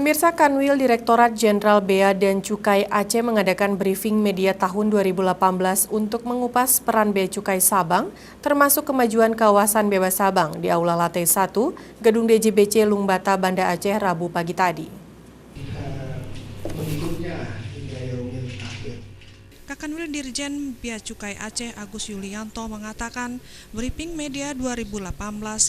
Pemirsa, Kanwil Direktorat Jenderal Bea dan Cukai Aceh mengadakan briefing media tahun 2018 untuk mengupas peran Bea Cukai Sabang, termasuk kemajuan kawasan bebas Sabang di Aula Lantai 1, Gedung DJBC Lungbata, Banda Aceh, Rabu pagi tadi. Kanwil Dirjen Bea Cukai Aceh Agus Yulianto mengatakan briefing media 2018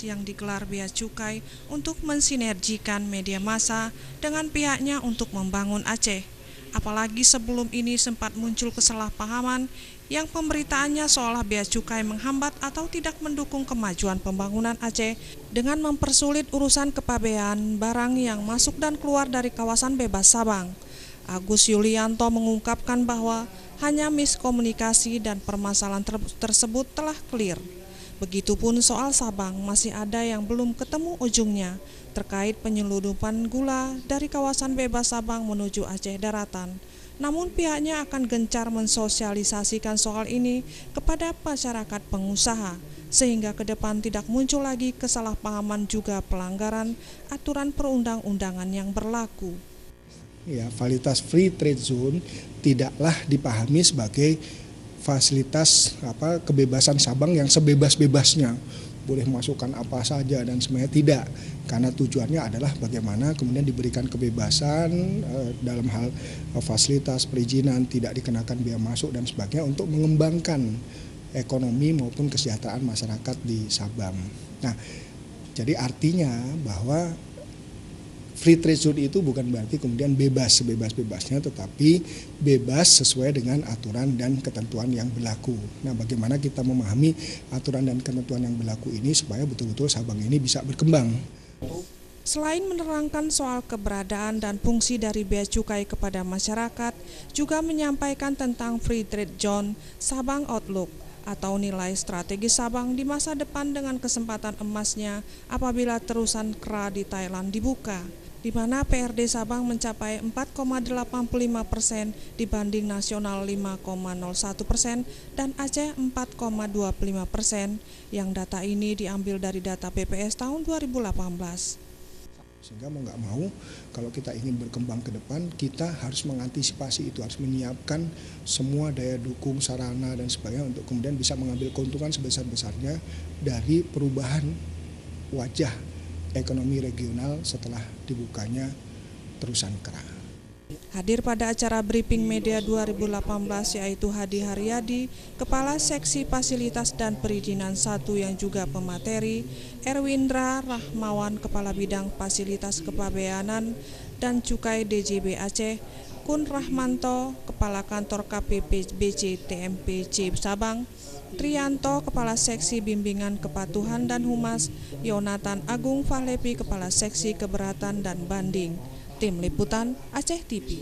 yang digelar Bea Cukai untuk mensinergikan media massa dengan pihaknya untuk membangun Aceh. Apalagi sebelum ini sempat muncul kesalahpahaman yang pemberitaannya seolah Bea Cukai menghambat atau tidak mendukung kemajuan pembangunan Aceh dengan mempersulit urusan kepabean barang yang masuk dan keluar dari kawasan bebas Sabang. Agus Yulianto mengungkapkan bahwa hanya miskomunikasi dan permasalahan tersebut telah clear. Begitupun soal Sabang, masih ada yang belum ketemu ujungnya terkait penyelundupan gula dari kawasan bebas Sabang menuju Aceh daratan. Namun pihaknya akan gencar mensosialisasikan soal ini kepada masyarakat pengusaha, sehingga ke depan tidak muncul lagi kesalahpahaman juga pelanggaran aturan perundang-undangan yang berlaku. Ya, validitas free trade zone tidaklah dipahami sebagai fasilitas kebebasan Sabang yang sebebas-bebasnya, boleh masukkan apa saja dan semuanya, tidak, karena tujuannya adalah bagaimana kemudian diberikan kebebasan dalam hal fasilitas perizinan, tidak dikenakan biaya masuk dan sebagainya untuk mengembangkan ekonomi maupun kesejahteraan masyarakat di Sabang. Nah, jadi artinya bahwa free trade zone itu bukan berarti kemudian bebas sebebas-bebasnya, tetapi bebas sesuai dengan aturan dan ketentuan yang berlaku. Nah, bagaimana kita memahami aturan dan ketentuan yang berlaku ini supaya betul-betul Sabang ini bisa berkembang. Selain menerangkan soal keberadaan dan fungsi dari Bea Cukai kepada masyarakat, juga menyampaikan tentang Free Trade Zone Sabang Outlook atau nilai strategi Sabang di masa depan dengan kesempatan emasnya apabila terusan KRA di Thailand dibuka, di mana PRD Sabang mencapai 4,85% dibanding nasional 5,01% dan Aceh 4,25%, yang data ini diambil dari data BPS tahun 2018. Sehingga mau nggak mau, kalau kita ingin berkembang ke depan, kita harus mengantisipasi itu, harus menyiapkan semua daya dukung, sarana, dan sebagainya untuk kemudian bisa mengambil keuntungan sebesar-besarnya dari perubahan wajah ekonomi regional setelah dibukanya terusan KRA. Hadir pada acara briefing media 2018 yaitu Hadi Haryadi, Kepala Seksi Fasilitas dan Perizinan 1 yang juga pemateri, Erwindra Rahmawan, Kepala Bidang Fasilitas Kepabeanan dan Cukai DJB Aceh, Kun Rahmanto, Kepala Kantor KPPBC TMPC Sabang, Trianto, Kepala Seksi Bimbingan Kepatuhan dan Humas, Yonatan Agung Fahlepi, Kepala Seksi Keberatan dan Banding. Tim Liputan Aceh TV.